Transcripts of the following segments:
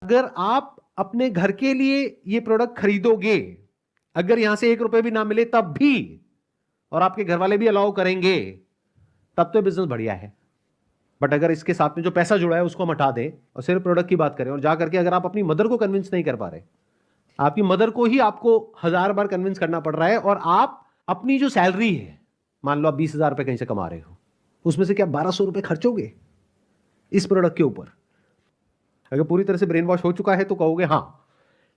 अगर आप अपने घर के लिए ये प्रोडक्ट खरीदोगे, अगर यहां से 1 रुपए भी ना मिले तब भी, और आपके घर वाले भी अलाउ करेंगे, तब तो बिजनेस बढ़िया है। बट अगर इसके साथ में जो पैसा जुड़ा है उसको हम हटा दें और सिर्फ प्रोडक्ट की बात करें, और जाकर के अगर आप अपनी मदर को कन्विंस नहीं कर पा रहे, आपकी मदर को ही आपको 1000 बार कन्विंस करना पड़ रहा है, और आप अपनी जो सैलरी है, मान लो आप 20,000 रुपए कहीं से कमा रहे हो, उसमें से क्या 1200 रुपए खर्चोगे इस प्रोडक्ट के ऊपर? अगर पूरी तरह से ब्रेन वॉश हो चुका है तो कहोगे हाँ,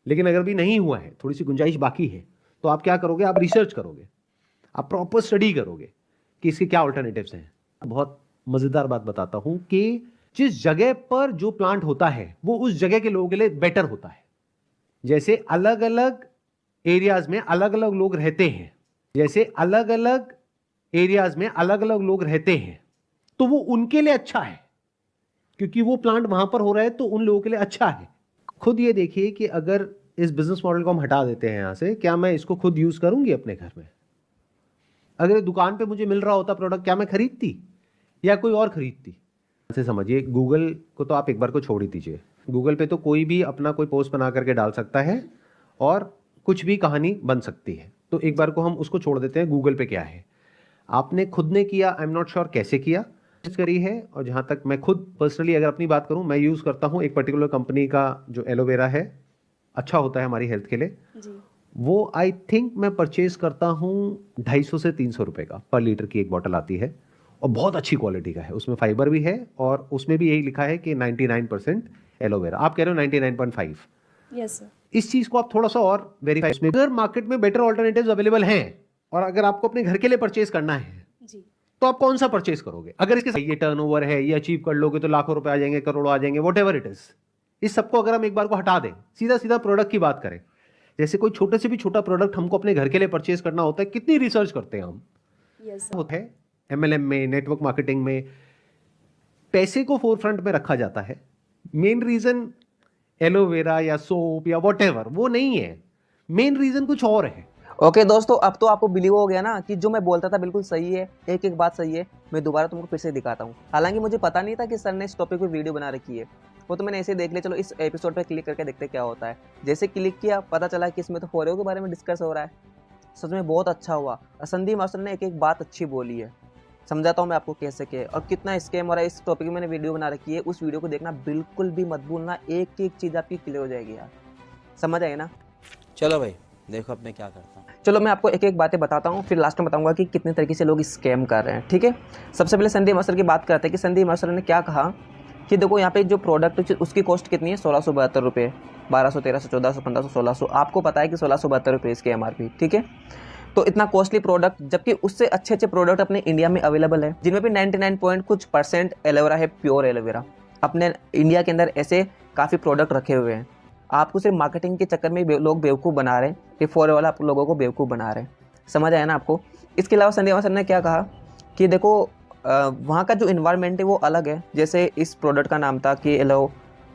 लेकिन अगर भी नहीं हुआ है, थोड़ी सी गुंजाइश बाकी है, तो आप क्या करोगे? आप रिसर्च करोगे, आप प्रॉपर स्टडी करोगे कि इसके क्या ऑल्टरनेटिव्स हैं। बहुत मजेदार बात बताता हूं कि जिस जगह पर जो प्लांट होता है वो उस जगह के लोगों के लिए बेटर होता है। जैसे अलग अलग एरियाज में अलग अलग लोग रहते हैं, जैसे अलग अलग एरियाज में अलग अलग लोग रहते हैं, तो वो उनके लिए अच्छा है, क्योंकि वो प्लांट वहां पर हो रहा है तो उन लोगों के लिए अच्छा है। खुद ये देखिए कि अगर इस बिजनेस मॉडल को हम हटा देते हैं यहां से, क्या मैं इसको खुद यूज करूंगी अपने घर में? अगर दुकान पे मुझे मिल रहा होता प्रोडक्ट, क्या मैं खरीदती या कोई और खरीदती? ऐसे समझिए, गूगल को तो आप एक बार को छोड़ ही दीजिए, गूगल पे तो कोई भी अपना कोई पोस्ट बना करके डाल सकता है और कुछ भी कहानी बन सकती है। तो एक बार को हम उसको छोड़ देते हैं, गूगल पे क्या है। आपने खुद ने किया, आई एम नॉट श्योर कैसे किया, करी है। और जहां तक मैं खुद पर्सनली अगर अपनी बात करूं, मैं यूज करता हूं एक पर्टिकुलर कंपनी का जो एलोवेरा है, अच्छा होता है हमारी हेल्थ के लिए जी। वो आई थिंक मैं परचेज करता हूं 250 से 300 रुपए का, पर लीटर की एक बॉटल आती है, और बहुत अच्छी क्वालिटी का है, उसमें फाइबर भी है और उसमें भी यही लिखा है कि 99% एलोवेरा। आप कह रहे हो 99.5? Yes sir. इस चीज को आप थोड़ा सा और वेरीफाई, उसमें अगर मार्केट में बेटर ऑल्टरनेटिव्स अवेलेबल हैं, और अगर आपको अपने घर के लिए परचेज करना है जी, तो आप कौन सा परचेज करोगे? अगर इसके ये टर्नओवर है, ये अचीव कर लोगे तो लाखों रुपए आ जाएंगे, करोड़ों आ जाएंगे, व्हाटएवर इट इज, इस सबको अगर हम एक बार को हटा दें, सीधा सीधा प्रोडक्ट की बात करें, जैसे कोई छोटे से भी छोटा प्रोडक्ट हमको अपने घर के लिए परचेज करना होता है, कितनी रिसर्च करते हैं हम। होता है एमएलएम में, नेटवर्क मार्केटिंग में पैसे को फोरफ्रंट में रखा जाता है। मेन रीजन एलोवेरा या सोप या व्हाटएवर वो नहीं है, मेन रीजन कुछ और है। ओके दोस्तों, अब तो आपको बिलीव हो गया ना कि जो मैं बोलता था बिल्कुल सही है, एक एक बात सही है। मैं दोबारा तुमको फिर से दिखाता हूँ। हालांकि मुझे पता नहीं था कि सर ने इस टॉपिक पे वीडियो बना रखी है, वो तो मैंने ऐसे देख लिया, चलो इस एपिसोड पे क्लिक करके देखते क्या होता है। जैसे क्लिक किया, पता चला कि इसमें तो फोरेव के बारे में डिस्कस हो रहा है। सच में बहुत अच्छा हुआ। संदीप मास्टर ने एक एक बात अच्छी बोली है। समझाता हूँ मैं आपको कैसे के और कितना स्कैम हो रहा है। इस टॉपिक में मैंने वीडियो बना रखी है, उस वीडियो को देखना बिल्कुल भी मत भूलना, एक एक चीज़ आपकी क्लियर हो जाएगी यार, समझ आए ना? चलो भाई देखो अब मैं क्या करता हूँ। चलो मैं आपको एक एक बातें बताता हूँ, फिर लास्ट में बताऊंगा कि कितने तरीके से लोग स्कैम कर रहे हैं, ठीक है। सबसे पहले संदीप मास्टर की बात करते हैं कि संदीप मास्टर ने क्या कहा कि देखो यहाँ पे जो प्रोडक्ट उसकी कॉस्ट कितनी है, 1672 रुपये, 1200, 1300, 1400, 1500, 1600। आपको पता है कि 1672 रुपये इसकी MRP, ठीक है। तो इतना कॉस्टली प्रोडक्ट, जबकि उससे अच्छे अच्छे प्रोडक्ट अपने इंडिया में अवेलेबल है, जिनमें भी 99 पॉइंट कुछ % एलोवेरा है, प्योर एलोवेरा। अपने इंडिया के अंदर ऐसे काफ़ी प्रोडक्ट रखे हुए हैं। आपको सिर्फ मार्केटिंग के चक्कर में लोग बेवकूफ़ बना रहे हैं, कि फॉर वाला आप लोगों को बेवकूफ़ बना रहे हैं, समझ आया ना आपको। इसके अलावा संदीप सर ने क्या कहा कि देखो वहाँ का जो इन्वायरमेंट है वो अलग है। जैसे इस प्रोडक्ट का नाम था कि एलो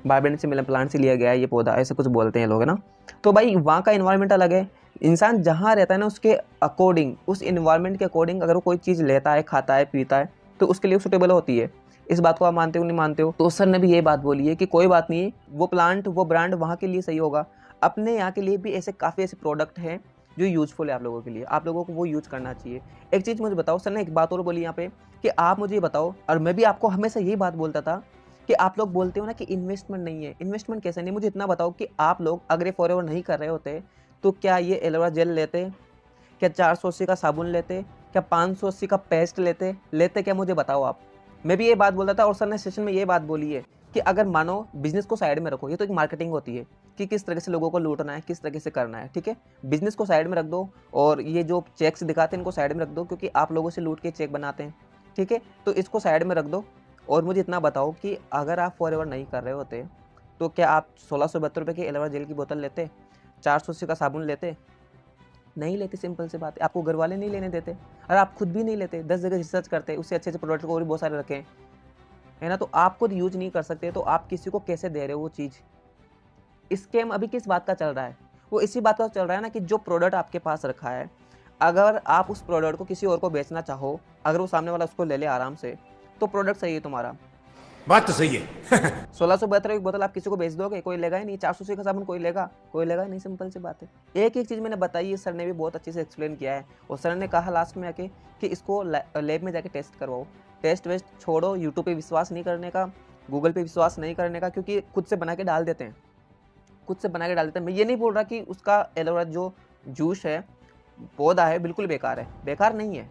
बार्बेन से मिलन प्लांट से लिया गया है ये पौधा, ऐसे कुछ बोलते हैं लोग, है ना। तो भाई वहाँ का इन्वायरमेंट अलग है। इंसान जहाँ रहता है ना, उसके अकॉर्डिंग, उस इन्वायरमेंट के अकॉर्डिंग अगर वो कोई चीज़ लेता है, खाता है, पीता है, तो उसके लिए सूटेबल होती है। इस बात को आप मानते हो नहीं मानते हो? तो सर ने भी ये बात बोली है कि कोई बात नहीं, वो प्लांट, वो ब्रांड वहाँ के लिए सही होगा, अपने यहाँ के लिए भी ऐसे काफ़ी ऐसे प्रोडक्ट हैं जो यूजफुल है आप लोगों के लिए, आप लोगों को वो यूज करना चाहिए। एक चीज़ मुझे बताओ, सर ने एक बात और बोली यहाँ पे कि आप मुझे ये बताओ, और मैं भी आपको हमेशा यही बात बोलता था कि आप लोग बोलते हो ना कि इन्वेस्टमेंट नहीं है। इन्वेस्टमेंट कैसे नहीं? मुझे इतना बताओ कि आप लोग अगर ये फॉरएवर नहीं कर रहे होते तो क्या ये एलोवेरा जेल लेते, क्या 480 का साबुन लेते, क्या 580 का पेस्ट लेते क्या? मुझे बताओ आप। मैं भी ये बात बोलता था, और सर ने सेशन में ये बात बोली है कि अगर मानो बिजनेस को साइड में रखो, ये तो एक मार्केटिंग होती है कि किस तरह से लोगों को लूटना है, किस तरह से करना है, ठीक है। बिजनेस को साइड में रख दो, और ये जो चेक्स दिखाते हैं इनको साइड में रख दो, क्योंकि आप लोगों से लूट के चेक बनाते हैं, ठीक है। तो इसको साइड में रख दो, और मुझे इतना बताओ कि अगर आप फॉरएवर नहीं कर रहे होते तो क्या आप 1672 रुपये की एलोवेरा जेल की बोतल लेते, 480 का साबुन लेते? नहीं लेते, सिंपल सी बात है। आपको घर वाले नहीं लेने देते, और आप खुद भी नहीं लेते, 10 जगह रिसर्च करते, उससे अच्छे अच्छे प्रोडक्ट को और भी बहुत सारे रखें, है ना। तो आप खुद यूज नहीं कर सकते तो आप किसी को कैसे दे रहे हो वो चीज़? स्कैम अभी किस बात का चल रहा है? वो इसी बात का चल रहा है ना कि जो प्रोडक्ट आपके पास रखा है, अगर आप उस प्रोडक्ट को किसी और को बेचना चाहो, अगर वो सामने वाला उसको ले ले आराम से, तो प्रोडक्ट सही है तुम्हारा, बात तो सही है 1672 की बोतल आप किसी को बेच दोगे, कोई लेगा ही नहीं। 400 का साबुन कोई लेगा ही नहीं। सिंपल सी बात है। एक एक चीज़ मैंने बताई है, सर ने भी बहुत अच्छे से एक्सप्लेन किया है। और सर ने कहा लास्ट में आके कि इसको लैब में जाके टेस्ट करवाओ। टेस्ट वेस्ट छोड़ो, यूट्यूब पे विश्वास नहीं करने का, गूगल पे विश्वास नहीं करने का, क्योंकि खुद से बना के डाल देते हैं। मैं ये नहीं बोल रहा कि उसका एलोवेरा जो जूस है, पौधा है, बिल्कुल बेकार है। बेकार नहीं है,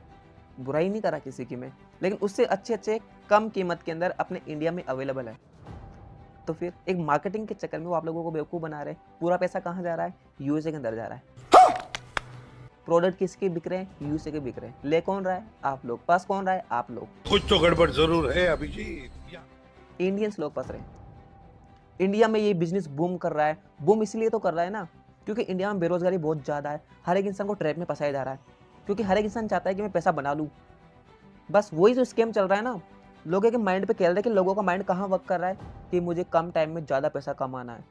बुराई नहीं करा किसी की मैं, लेकिन उससे अच्छे कम कीमत के अंदर अपने इंडिया में अवेलेबल है। तो फिर एक मार्केटिंग के चक्कर में वो आप लोगों को बेवकूफ़ बना रहे हैं। पूरा पैसा कहाँ जा रहा है? यूएसए के अंदर जा रहा है। प्रोडक्ट किसके बिक रहे हैं? यूएसए के बिक रहे हैं। ले कौन रहा है? आप लोग। पास कौन रहा है? आप लोग। कुछ तो गड़बड़ जरूर है अभिजीत इंडियंस लोग फंस रहे हैं। इंडिया में ये बिजनेस बूम कर रहा है। बूम इसलिए तो कर रहा है ना, क्योंकि इंडिया में बेरोजगारी बहुत ज़्यादा है। हर एक इंसान को ट्रैप में फंसाया जा रहा है, क्योंकि हर एक इंसान चाहता है कि मैं पैसा बना लूँ। बस वही तो स्कैम चल रहा है ना। लोगों के माइंड पे खेल रहे हैं कि लोगों का माइंड कहाँ वर्क कर रहा है कि मुझे कम टाइम में ज़्यादा पैसा कमाना है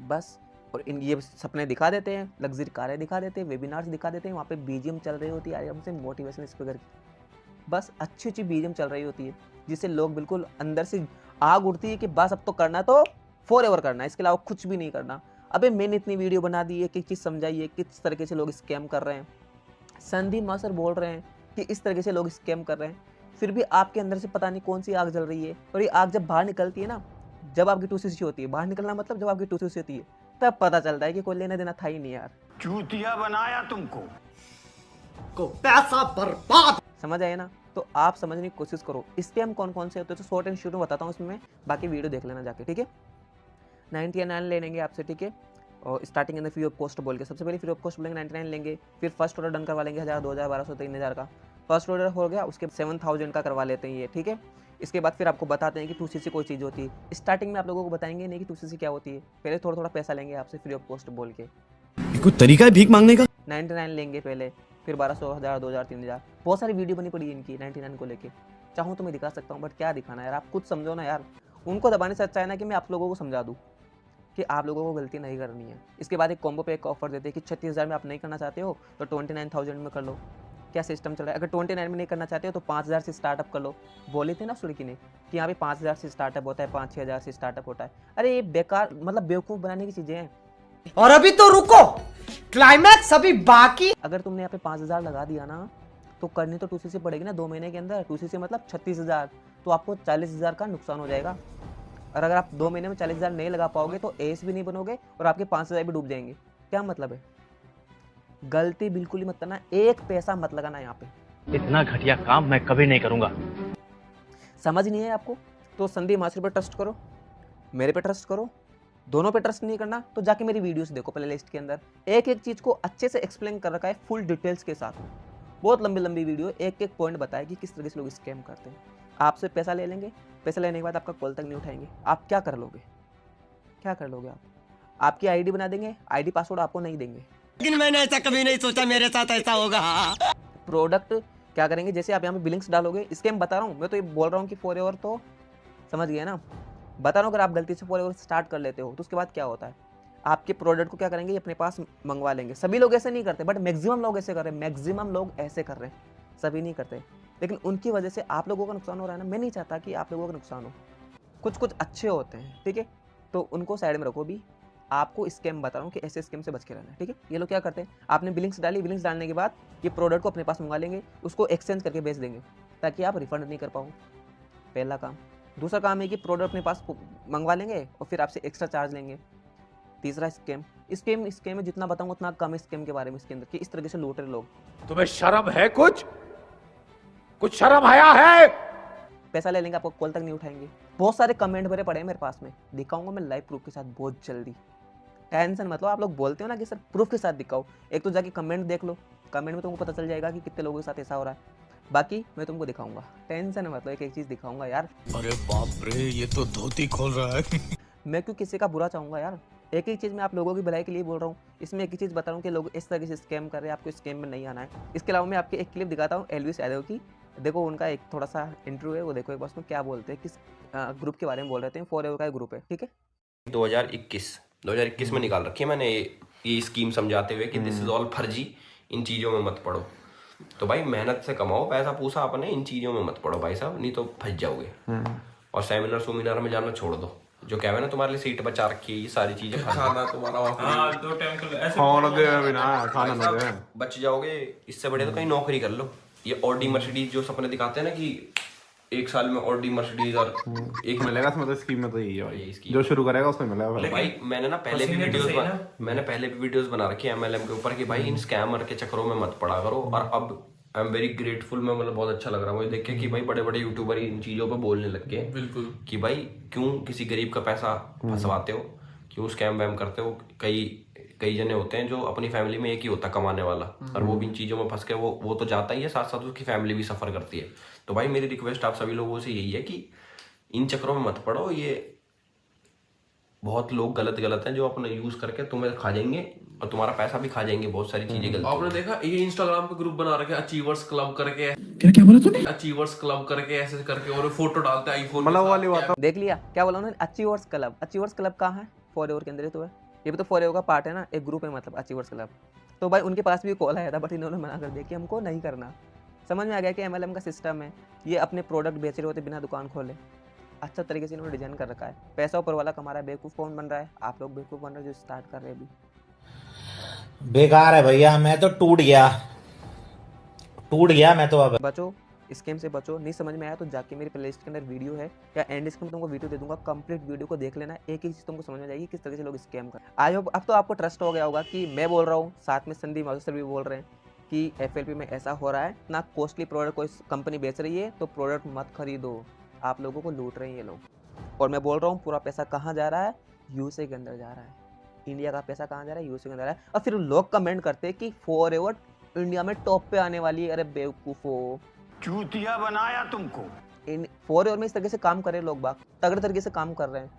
बस। और इन ये सपने दिखा देते हैं, लग्जरी कारें दिखा देते हैं, वेबिनार्स दिखा देते हैं, वहाँ पे बीजीएम चल रही होती है हमसे मोटिवेशन स्पीकर की। बस अच्छी बीजीएम चल रही होती है, जिससे लोग बिल्कुल अंदर से आग उठती है कि बस अब तो करना है, तो फॉर एवर करना है, इसके अलावा कुछ भी नहीं करना। अबे मैंने इतनी वीडियो बना दी है, एक चीज़ समझाइए किस तरीके से लोग स्कैम कर रहे हैं। संदीप मास्टर बोल रहे हैं कि इस तरीके से लोग स्कैम कर रहे हैं, फिर भी आपके अंदर से पता नहीं कौन सी आग जल रही है। और ये आग जब बाहर निकलती है ना, जब आपकी टूसी होती है, बाहर निकलना मतलब जब आपकी टूसी होती है, तब पता चलता है कि कोई लेना देना था ही नहीं यार। चूतिया बनाया तुमको को पैसा बर्बाद। समझ आए ना? तो आप समझने की कोशिश करो स्कैम कौन कौन से होते हैं। तो शॉर्ट एंड शूट में बताता हूँ इसमें, बाकी वीडियो देख लेना जाके, ठीक है। 99 ले लेंगे आपसे, ठीक है। और स्टार्टिंग अंदर फ्री ऑफ कॉस्ट बोल के, सबसे पहले फ्री ऑफ कॉस्ट बोलेंगे 99 लेंगे। फिर फर्स्ट ऑर्डर डन करवा लेंगे 1000, 2000, 1200, 3000 का फर्स्ट ऑर्डर हो गया। उसके 7000 का करवा लेते हैं ये, ठीक है। इसके बाद फिर आपको बताते हैं कि 2cc कोई चीज़ होती है। स्टार्टिंग में आप लोगों को बताएंगे नहीं कि 2cc क्या होती है, पहले थोड़ा थोड़ा पैसा लेंगे आपसे फ्री ऑफ कॉस्ट बोल के। कोई तरीका है भीख मांगने का? 99 लेंगे पहले, फिर 1200, 1000, 2000, 3000। बहुत सारी वीडियो बनी पड़ी है इनकी 99 को लेके। चाहूँ तो मैं दिखा सकता हूँ, बट क्या दिखाना यार, आप खुद समझो ना यार। उनको दबाने से अच्छा है ना कि मैं आप लोगों को समझा दूँ कि आप लोगों को गलती नहीं करनी है। इसके बाद एक कॉम्बो पे एक ऑफर देते हैं कि 36,000 में आप नहीं करना चाहते हो तो 29,000 में कर लो। क्या सिस्टम चल रहा है? अगर 29 में नहीं करना चाहते हो तो 5,000 से स्टार्टअप कर लो। बोली थी ना उस लड़की ने कि यहाँ पे 5,000 से स्टार्टअप होता है, 5-6,000 से स्टार्टअप होता है। अरे ये बेकार, मतलब बेवकूफ़ बनाने की चीज़ें हैं। और अभी तो रुको, क्लाइमैक्स अभी बाकी। अगर तुमने यहाँ पे 5,000 लगा दिया ना, तो करनी तो 2cc पड़ेगी ना 2 महीने के अंदर। 2cc मतलब 36,000, तो आपको 40,000 का नुकसान हो जाएगा। और अगर आप 2 महीने में 40,000 नहीं लगा पाओगे तो एस भी नहीं बनोगे और आपके 5,000 भी डूब जाएंगे। क्या मतलब है? गलती बिल्कुल ही मत करना, एक पैसा मत लगाना यहाँ पे। इतना घटिया काम मैं कभी नहीं करूंगा। समझ नहीं है आपको? तो संदीप मास्टर पर ट्रस्ट करो, मेरे पे ट्रस्ट करो। दोनों पे ट्रस्ट नहीं करना तो जाके मेरी वीडियोस देखो प्ले लिस्ट के अंदर। एक एक चीज़ को अच्छे से एक्सप्लेन कर रखा है फुल डिटेल्स के साथ। बहुत लंबी लंबी वीडियो, एक एक पॉइंट बताया कि किस तरह से लोग स्कैम करते हैं। आपसे पैसा ले लेंगे, पैसा लेने के बाद आपका कॉल तक नहीं उठाएंगे। आप क्या कर लोगे? क्या कर लोगे आप? आपकी आईडी बना देंगे, आईडी पासवर्ड आपको नहीं देंगे। लेकिन मैंने ऐसा कभी नहीं सोचा मेरे साथ ऐसा होगा। प्रोडक्ट क्या करेंगे, जैसे आप यहाँ पे बिलिंग्स डालोगे, स्कैम बता रहा हूँ मैं, तो ये बोल रहा हूँ कि फॉर एवर, तो समझ गए ना। बता रहा हूँ, अगर आप गलती से फॉर एवर स्टार्ट कर लेते हो तो उसके बाद क्या होता है, आपके प्रोडक्ट को क्या करेंगे, ये अपने पास मंगवा लेंगे। सभी लोग ऐसे नहीं करते, बट मैक्सिमम लोग ऐसे कर रहे हैं। मैक्सिमम लोग ऐसे कर रहे हैं, सभी नहीं करते। लेकिन उनकी वजह से आप लोगों का नुकसान हो रहा है ना। मैं नहीं चाहता कि आप लोगों का नुकसान हो। कुछ कुछ अच्छे होते हैं, ठीक है, तो उनको साइड में रखो। भी आपको स्कैम बता रहा हूँ कि ऐसे स्कैम से बच के रहना है, ठीक है। ये लोग क्या करते हैं, आपने बिलिंग्स डाली, बिलिंग्स डालने के बाद ये प्रोडक्ट को अपने पास मंगा लेंगे, उसको एक्सचेंज करके बेच देंगे ताकि आप रिफंड नहीं कर पाओ। पहला काम। दूसरा काम है कि प्रोडक्ट अपने पास मंगवा लेंगे और फिर आपसे एक्स्ट्रा चार्ज लेंगे। तीसरा स्कैम है, जितना बताऊंगा उतना कम स्कैम के बारे में इसके अंदर, कि इस तरीके से लूट रहे लोग। तुम्हें शर्म है? कुछ शर्म आया है? पैसा ले लेंगे, आपको कॉल तक नहीं उठाएंगे। बहुत सारे कमेंट भरे पड़े हैं मेरे पास में, दिखाऊंगा मैं लाइव प्रूफ के साथ बहुत जल्दी। टेंशन मतलब आप लोग बोलते हो ना कि सर प्रूफ के साथ दिखाओ, एक तो जाके कमेंट देख लो, कमेंट में तुमको पता चल जाएगा कि कितने लोगों के साथ ऐसा हो रहा है। बाकी मैं तुमको दिखाऊंगा, टेंशन मतलब एक एक चीज़ दिखाऊंगा यार। अरे बाप रे, ये तो धोती खोल रहा है। मैं क्यों किसी का बुरा चाहूँगा यार। एक एक चीज़ मैं आप लोगों की भलाई के लिए बोल रहा हूँ। इसमें एक ही चीज़ बता रहा हूँ कि लोग इस तरीके से स्कैम कर रहे हैं, आपको स्कैम में नहीं आना है। इसके अलावा मैं आपके एक क्लिप दिखाता हूँ एलविस यादव की। देखो उनका एक थोड़ा सा इंटरव्यू है, वो देखो एक बार उसमें क्या बोलते हैं, किस ग्रुप के बारे में बोल रहे थे। फॉर एवर का ग्रुप है, ठीक है। 2021 में निकाल रखी है मैंने ये स्कीम, समझाते हुए कि दिस इज ऑल फर्जी, इन चीज़ों में मत पड़ो। तो भाई मेहनत से कमाओ पैसा पूसा अपने, इन चीज़ों में मत पड़ो भाई साहब, नहीं तो फंस जाओगे। और सेमिनार सुमिनार में जाना छोड़ दो। जो क्या है ना, तुम्हारे लिए सीट बचा रखी है, ये सारी चीजें खाना तुम्हारा बच जाओगे। इससे बढ़िया तो कहीं नौकरी कर लो। ये ऑडी मर्सिडीज जो सपने दिखाते हैं ना कि एक साल में ऑडी मर्सिडीज और एक मिलेगा इसमें, तो स्कीम में तो यही है भाई, यही स्कीम जो शुरू करेगा उसमें मिलेगा भाई। मैंने ना पहले भी वीडियोस बना रखी है MLM के ऊपर कि भाई इन स्कैमर के चक्करों में मत पड़ा करो। और अब आई एम वेरी ग्रेटफुल, मैं मतलब बहुत अच्छा लग रहा है मुझे देख के कि भाई बड़े बड़े यूट्यूबर इन चीजों पे बोलने लग गए। बिल्कुल कि भाई क्यों किसी गरीब का पैसा फंसवाते हो, क्यों स्कैम वैम करते हो। कई जने होते हैं जो अपनी फैमिली में एक ही होता कमाने वाला, और वो भी इन चीजों में फंस के वो तो जाता ही है, साथ साथ उसकी फैमिली भी सफर करती है। तो भाई मेरी रिक्वेस्ट आप सभी लोगों से यही है कि इन चक्करों में मत पड़ो। ये बहुत लोग गलत हैं जो अपना यूज करके तुम्हें खा जाएंगे और तुम्हारा पैसा भी खा जाएंगे। बहुत सारी चीजें गलत। आपने देखा ये इंस्टाग्राम पे ग्रुप बना रखे अचीवर्स क्लब करके, क्या बोला तूने? अचीवर्स क्लब करके ऐसे करके, और फोटो डालते हैं आईफोन मतलब वाली बात। देख लिया क्या बोला उन्होंने, अचीवर्स क्लब। अचीवर्स क्लब कहाँ है? फॉरएवर के अंदर ही तो है। ये भी तो फॉरएवर का पार्ट है ना, एक ग्रुप है मतलब अचीवर्स क्लब। तो भाई उनके पास भी कॉल आया था, बट इन्होंने मना कर दिया कि हमको नहीं करना। समझ में आ गया कि MLM का सिस्टम है, ये अपने प्रोडक्ट बेच रहे होते बिना दुकान खोले। अच्छा तरीके से इन्होंने डिजाइन कर रखा है। पैसा ऊपर वाला कमा रहा है, बेवकूफ़ कौन बन रहा है? आप लोग बेवकूफ़ बन रहे हो जो स्टार्ट कर रहे हैं अभी। बेकार है भैया, मैं तो टूट गया मैं तो। अब बचो, स्कैम से बचो। नहीं समझ में आया तो जाके मेरी प्लेलिस्ट के अंदर वीडियो है, या एंड स्क्रीन में तुमको वीडियो दे दूंगा, कंप्लीट वीडियो को देख लेना। एक ही चीज़ तुमको समझ में जाएगी किस तरह से लोग स्कैम कर। आई होप अब तो आपको ट्रस्ट हो गया होगा कि मैं बोल रहा हूँ, साथ में संदीप मास्टर भी बोल रहे हैं कि FLP में ऐसा हो रहा है। इतना कॉस्टली प्रोडक्ट कोई कंपनी बेच रही है तो प्रोडक्ट मत खरीदो, आप लोगों को लूट रहे हैं ये लोग। और मैं बोल रहा हूँ पूरा पैसा कहाँ जा रहा है? USA के अंदर जा रहा है। इंडिया का पैसा कहाँ जा रहा है? USA के अंदर जा रहा है। और फिर लोग कमेंट करते हैं कि फॉरएवर इंडिया में टॉप पे आने वाली है। अरे बेवकूफ़ो, चूतिया बनाया तुमको। फॉरएवर में इस तरीके से काम कर रहे हैं लोग बाग, तगड़े तरीके से काम कर रहे हैं।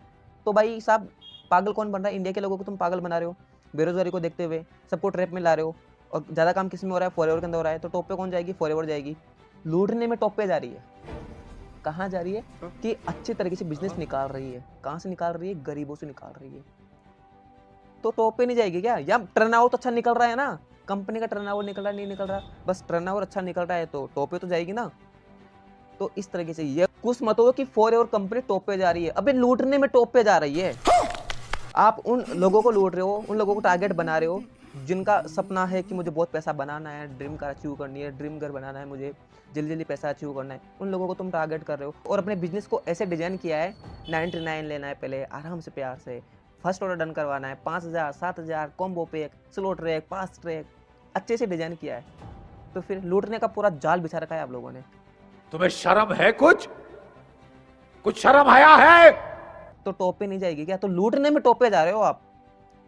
तो भाई साहब पागल कौन बन रहा है? इंडिया के लोगों को तुम पागल बना रहे हो, बेरोजगारी को देखते हुए सबको ट्रैप में ला रहे हो। और ज़्यादा काम किस में हो रहा है? फॉरएवर के अंदर हो रहा है। तो टॉप पे कौन जाएगी? फॉरएवर जाएगी। लूटने में टॉप पे जा रही है। कहाँ जा रही है? कि अच्छे तरीके से बिजनेस निकाल रही है। कहाँ से निकाल रही है? गरीबों से निकाल रही है। तो टॉप पे नहीं जाएगी क्या? या टर्नआउट अच्छा निकल रहा है ना, कंपनी का टर्नओवर निकल रहा है, नहीं निकल रहा, बस टर्नओवर अच्छा निकल रहा है तो टॉप पे तो जाएगी ना। तो इस तरीके से ये कुछ मत हो कि फॉरएवर कंपनी टॉप पे जा रही है। अबे लूटने में टॉप पे जा रही है। आप उन लोगों को लूट रहे हो, उन लोगों को टारगेट बना रहे हो जिनका सपना है कि मुझे बहुत पैसा बनाना है, ड्रीम कार अचीव करनी है, ड्रीम घर बनाना है, मुझे जल्दी जल्दी पैसा अचीव करना है। उन लोगों को तुम टारगेट कर रहे हो और अपने बिजनेस को ऐसे डिजाइन किया है 99 लेना है पहले, आराम से प्यार से फर्स्ट ऑर्डर डन करवाना है, 5000 7000 कॉम्बो पैक, स्लो ट्रैक, पास ट्रैक, अच्छे से डिजाइन किया है। तो फिर लूटने का पूरा जाल बिछा रखा है आप लोगों ने। तुम्हें शर्म है? कुछ शर्म आया है? तो टॉप पे नहीं जाएगी क्या? तो लूटने में टॉप पे जा रहे हो आप,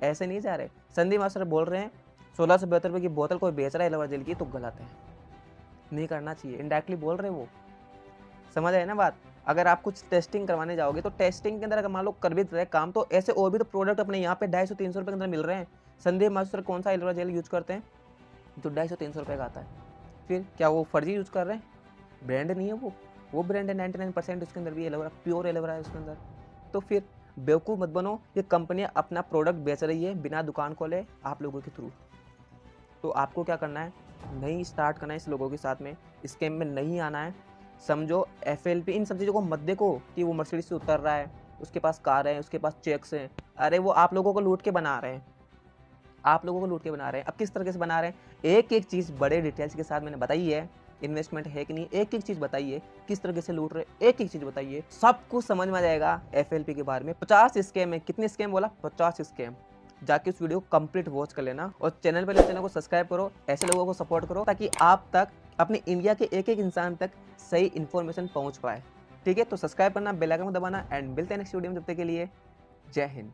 ऐसे नहीं जा रहे। संदीप मास्टर बोल रहे हैं 1672 रुपये की बोतल कोई बेच रहा है एलोवेरा जेल की, तो गलत है, नहीं करना चाहिए। इनडायरेक्टली बोल रहे वो, समझ आए ना बात। अगर आप कुछ टेस्टिंग करवाने जाओगे तो टेस्टिंग के अंदर अगर मान लो कर भी रहे काम, तो ऐसे और भी तो प्रोडक्ट अपने यहाँ पे 250-300 रुपये के अंदर मिल रहे हैं। संदीप मास्टर कौन सा एलोवेरा जेल यूज करते हैं जो 250-300 रुपये का आता है? फिर क्या वो फर्जी यूज कर रहे हैं? ब्रांड नहीं है वो ब्रांड है। 99% उसके अंदर भी एलोवेरा, प्योर एलोवेरा है उसके अंदर। तो फिर बेवकूफ़ मत बनो। ये कंपनियां अपना प्रोडक्ट बेच रही है बिना दुकान खोले आप लोगों के थ्रू। तो आपको क्या करना है? नहीं स्टार्ट करना है इस लोगों के साथ में, स्कैम में नहीं आना है। समझो FLP इन सब चीज़ों को मत देखो कि वो मर्सिडीज से उतर रहा है, उसके पास कार है, उसके पास चेक्स हैं। अरे वो आप लोगों को लूट के बना रहे हैं, आप लोगों को लूट के बना रहे हैं। अब किस तरीके से बना रहे हैं? एक एक चीज़ बड़े डिटेल्स के साथ मैंने बताई है। इन्वेस्टमेंट है कि नहीं, एक एक चीज़ बताइए, किस तरीके से लूट रहे, एक एक चीज़ बताइए, सब कुछ समझ में आ जाएगा FLP के बारे में। 50 स्कैम है। कितने स्कैम बोला? 50 स्कैम। जाके उस वीडियो को कंप्लीट वॉच कर लेना और चैनल को सब्सक्राइब करो, ऐसे लोगों को सपोर्ट करो ताकि आप तक, अपने इंडिया के एक एक इंसान तक सही इन्फॉर्मेशन पहुंच पाए। ठीक है, तो सब्सक्राइब करना, बेल आइकन को दबाना एंड मिलते हैं नेक्स्ट वीडियो में। जब तक के लिए जय हिंद।